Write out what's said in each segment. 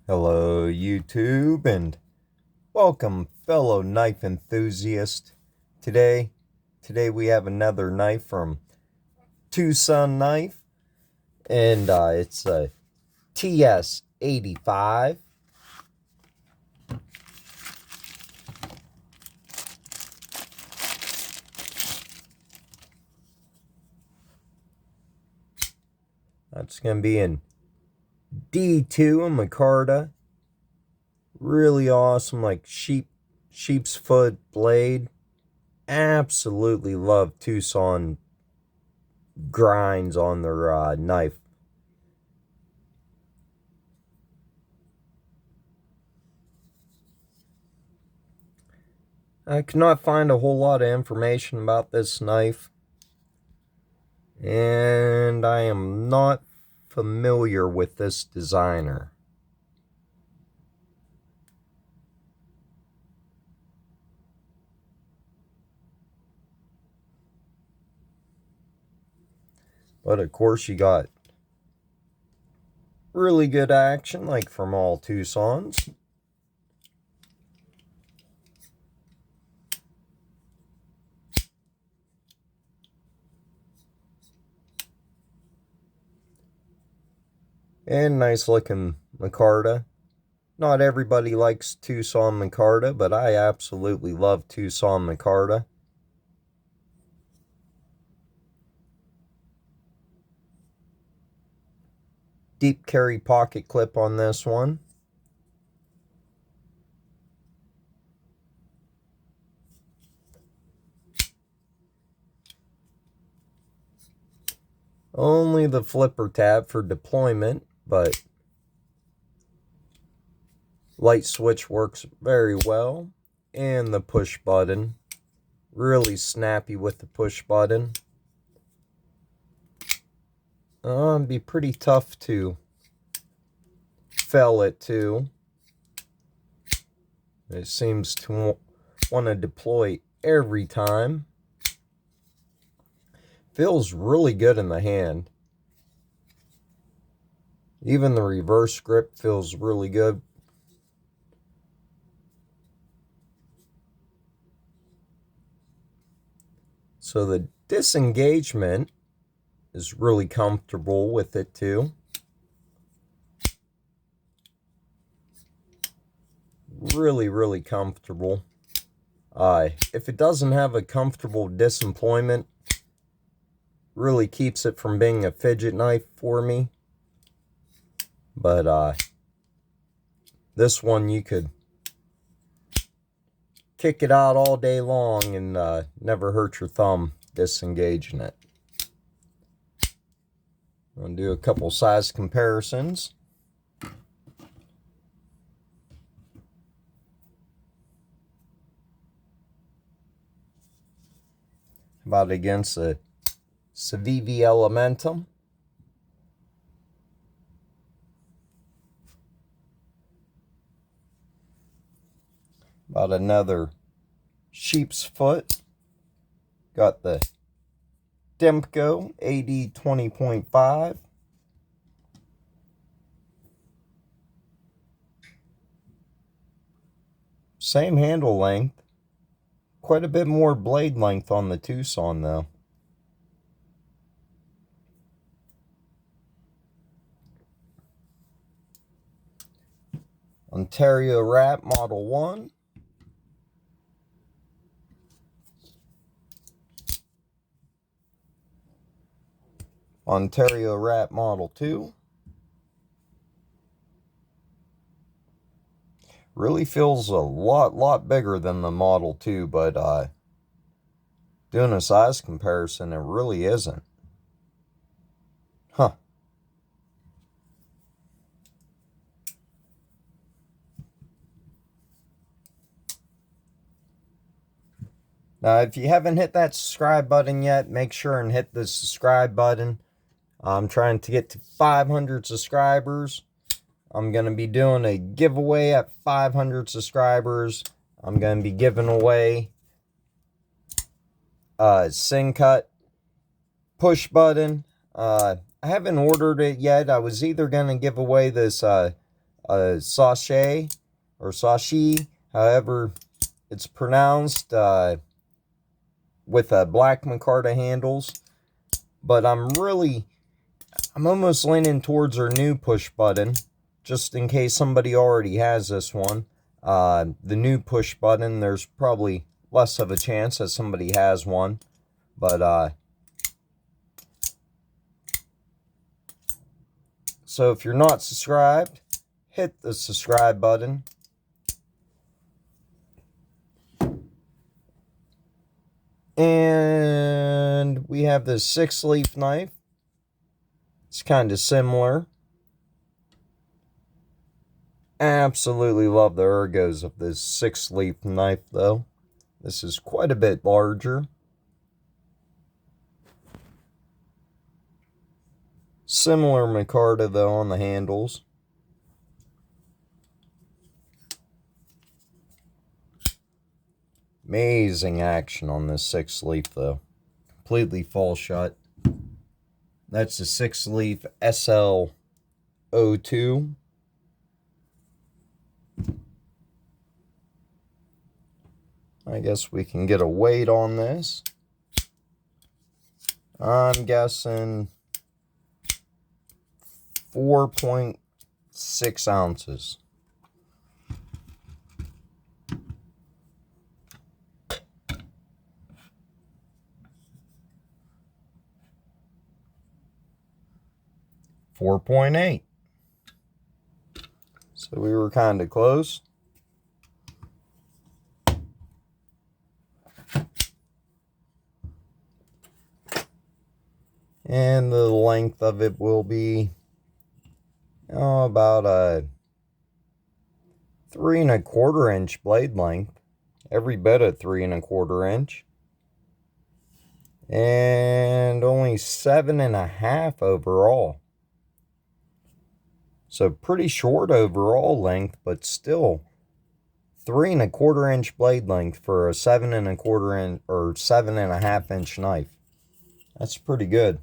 Hello YouTube and welcome fellow knife enthusiast. Today we have another knife from Twosun knife, and it's a ts85. That's going to be in D2 in micarta. Really awesome, like sheep's foot blade. Absolutely love Twosun grinds on their knife. I could not find a whole lot of information about this knife, and I am not familiar with this designer. But of course you got really good action, like from all Twosuns. And nice looking micarta. Not everybody likes Twosun micarta, but I absolutely love Twosun micarta. Deep carry pocket clip on this one. Only the flipper tab for deployment, but light switch works very well. And the push button. Really snappy with the push button. It'd be pretty tough to fell it too. It seems to want to deploy every time. Feels really good in the hand. Even the reverse grip feels really good. So the disengagement is really comfortable with it too. Really comfortable. If it doesn't have a comfortable disemployment, really keeps it from being a fidget knife for me. But this one, you could kick it out all day long and never hurt your thumb disengaging it. I'm going to do a couple size comparisons. About against a Civivi Elementum. About another sheep's foot. Got the Demko AD 20.5. Same handle length. Quite a bit more blade length on the Twosun though. Ontario Rat Model 1. Ontario Rat Model 2. Really feels a lot bigger than the Model 2, but doing a size comparison, it really isn't. Huh. Now, if you haven't hit that subscribe button yet, make sure and hit the subscribe button. I'm trying to get to 500 subscribers. I'm going to be doing a giveaway at 500 subscribers. I'm going to be giving away Sing Cut push button. I haven't ordered it yet. I was either going to give away this sachet or sachet, however it's pronounced, with black micarta handles. But I'm almost leaning towards our new push button, just in case somebody already has this one. The new push button, there's probably less of a chance that somebody has one. But, so if you're not subscribed, hit the subscribe button. And we have this 6-leaf knife. It's kind of similar. Absolutely love the ergos of this 6-leaf knife, though. This is quite a bit larger. Similar micarta, though, on the handles. Amazing action on this 6-leaf, though. Completely fall shut. That's the 6-leaf SL02. I guess we can get a weight on this. I'm guessing 4.6 ounces. .8. So we were kind of close. And the length of it will be about a 3 1/4 inch blade length. Every bit of 3 1/4 inch. And only 7 1/2 overall. So pretty short overall length, but still 3 1/4 inch blade length for a 7 1/4 inch or 7 1/2 inch knife. That's pretty good.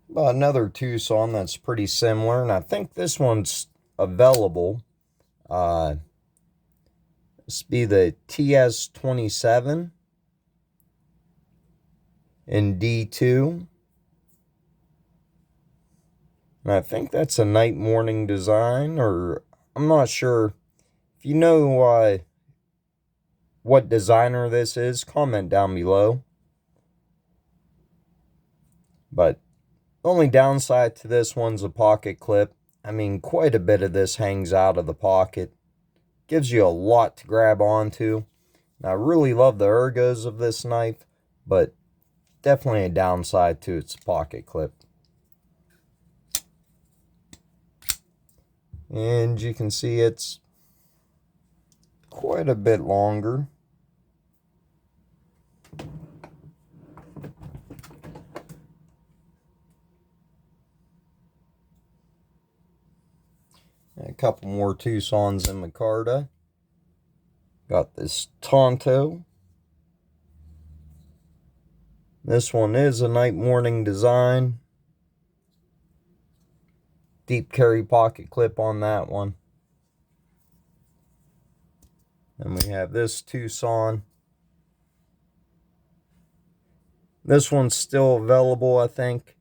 About another Twosun that's pretty similar, and I think this one's available. This be the ts85 in D2. And I think that's a night morning design, or I'm not sure. If you know what designer this is, comment down below. But the only downside to this one's a pocket clip. I mean, quite a bit of this hangs out of the pocket. Gives you a lot to grab onto. And I really love the ergos of this knife, but definitely a downside to its pocket clip. And you can see it's quite a bit longer. A couple more Twosuns in micarta. Got this Tonto. This one is a night morning design. Deep carry pocket clip on that one. And we have this Twosun. This one's still available, I think.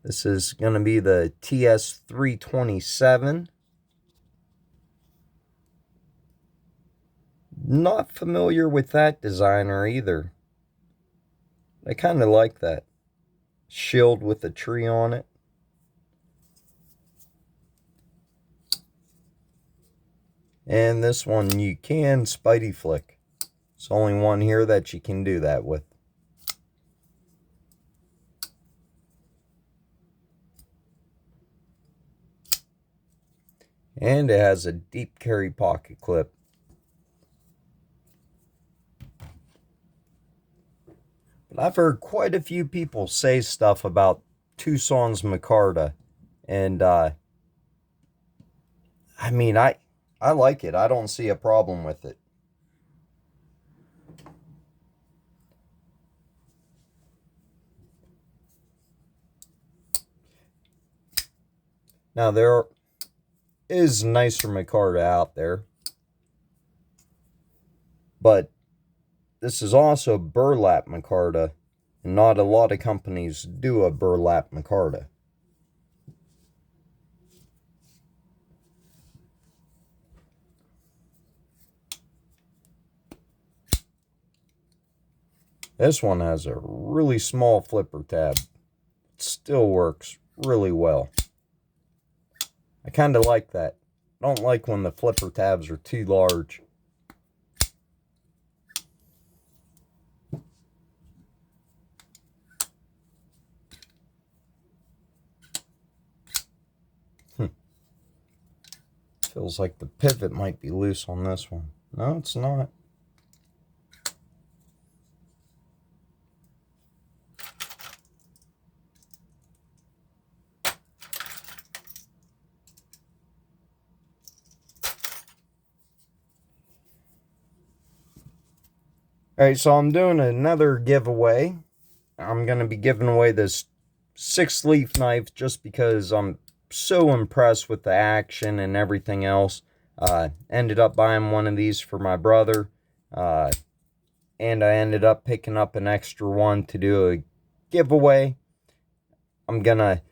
This is going to be the ts327. Not familiar with that designer either. I kind of like that shield with a tree on it. And this one you can Spidey flick. It's the only one here that you can do that with. And it has a deep carry pocket clip. But I've heard quite a few people say stuff about Twosun's micarta. And I mean, I like it. I don't see a problem with it. Now, there is nicer micarta out there, but this is also burlap micarta, and not a lot of companies do a burlap micarta. This one has a really small flipper tab. It still works really well. I kind of like that. I don't like when the flipper tabs are too large. Feels like the pivot might be loose on this one. No, it's not. Alright, so I'm doing another giveaway. I'm going to be giving away this 6-leaf knife just because I'm so impressed with the action and everything else. Ended up buying one of these for my brother. And I ended up picking up an extra one to do a giveaway. I'm going to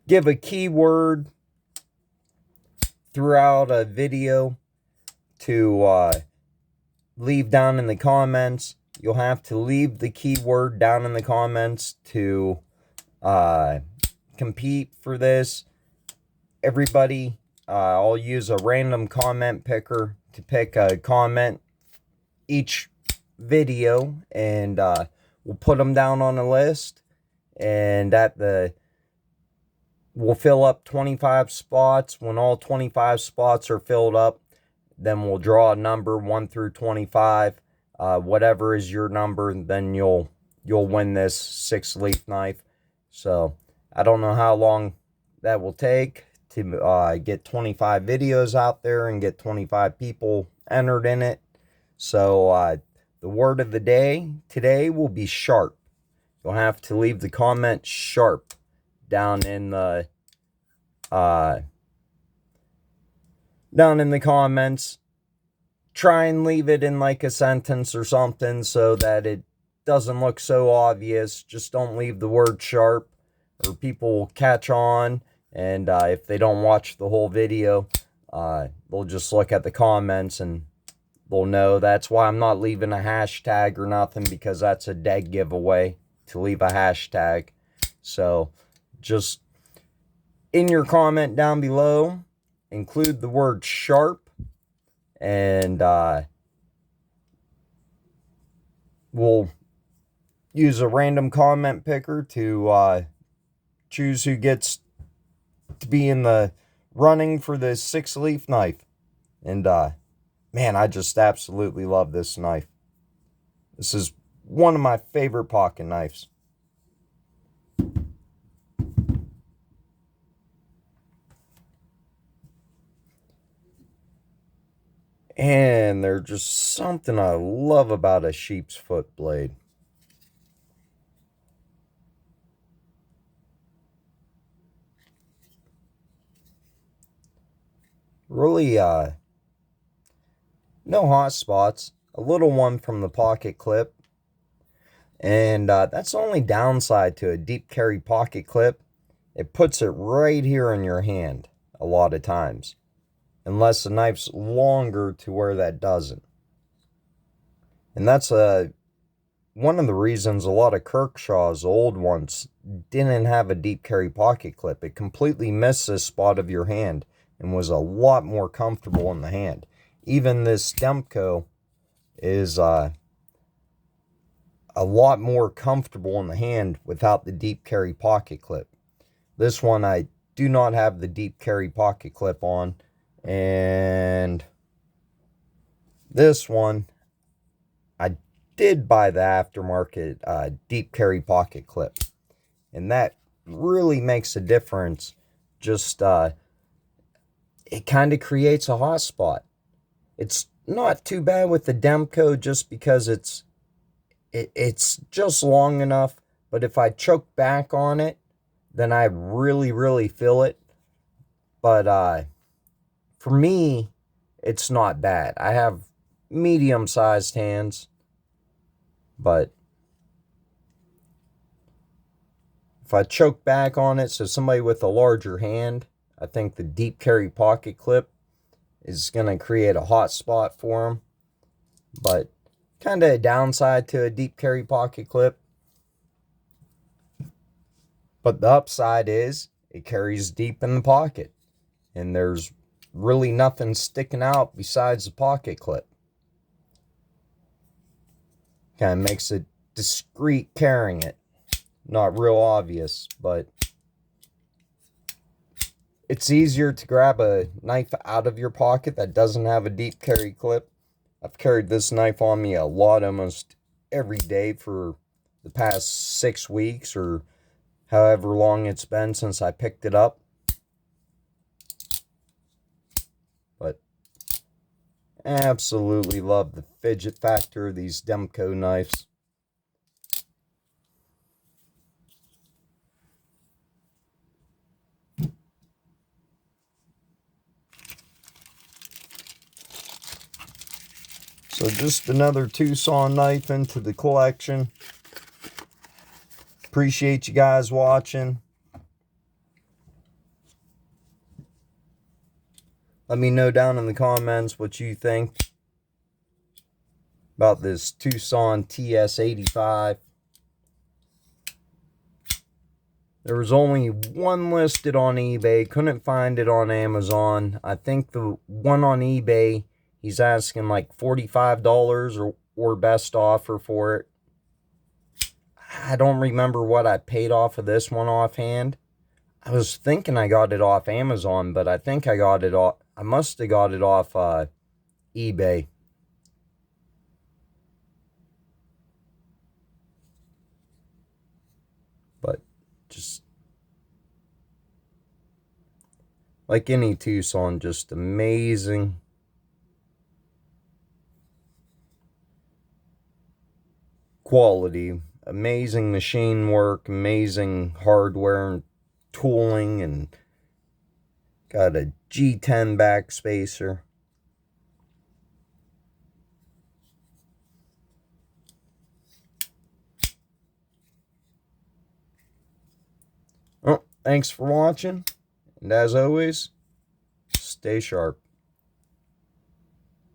give a keyword throughout a video to leave down in the comments. You'll have to leave the keyword down in the comments to compete for this. Everybody, I'll use a random comment picker to pick a comment each video, and we'll put them down on a list, and we'll fill up 25 spots. When all 25 spots are filled up, then we'll draw a number 1 through 25. Whatever is your number, then you'll win this 6-leaf knife. So I don't know how long that will take to get 25 videos out there and get 25 people entered in it. So the word of the day today will be sharp. You'll have to leave the comment sharp down in the comments. Try and leave it in like a sentence or something so that it doesn't look so obvious. Just don't leave the word sharp, or people will catch on, and if they don't watch the whole video, they'll just look at the comments and they'll know. That's why I'm not leaving a hashtag or nothing, because that's a dead giveaway to leave a hashtag. So just in your comment down below, include the word sharp, and we'll use a random comment picker to choose who gets to be in the running for this 6-leaf knife. And man, I just absolutely love this knife. This is one of my favorite pocket knives. And there's just something I love about a sheep's foot blade. Really, no hot spots. A little one from the pocket clip. And that's the only downside to a deep carry pocket clip. It puts it right here in your hand a lot of times, unless the knife's longer to where that doesn't. And that's one of the reasons a lot of Kirkshaw's old ones didn't have a deep carry pocket clip. It completely missed this spot of your hand and was a lot more comfortable in the hand. Even this Demko is a lot more comfortable in the hand without the deep carry pocket clip. This one, I do not have the deep carry pocket clip on, and this one, I did buy the aftermarket deep carry pocket clip, and that really makes a difference. Just it kind of creates a hot spot. It's not too bad with the Demko, just because it's just long enough, but if I choke back on it, then I really feel it. But for me, it's not bad. I have medium-sized hands, but if I choke back on it, so somebody with a larger hand, I think the deep carry pocket clip is going to create a hot spot for them. But kind of a downside to a deep carry pocket clip. But the upside is it carries deep in the pocket. And there's really nothing sticking out besides the pocket clip. Kind of makes it discreet carrying it. Not real obvious, but it's easier to grab a knife out of your pocket that doesn't have a deep carry clip. I've carried this knife on me a lot, almost every day for the past 6 weeks or however long it's been since I picked it up. But absolutely love the fidget factor of these Demco knives. So just another Twosun knife into the collection. Appreciate you guys watching. Let me know down in the comments what you think about this Twosun ts85. There was only one listed on eBay. Couldn't find it on Amazon. I think the one on eBay, he's asking like $45 or best offer for it. I don't remember what I paid off of this one offhand. I was thinking I got it off Amazon, but I think I got it off. I must have got it off eBay. But just like any Twosun, just amazing. Quality, amazing machine work, amazing hardware and tooling, and got a G10 backspacer. Well, thanks for watching, and as always, stay sharp.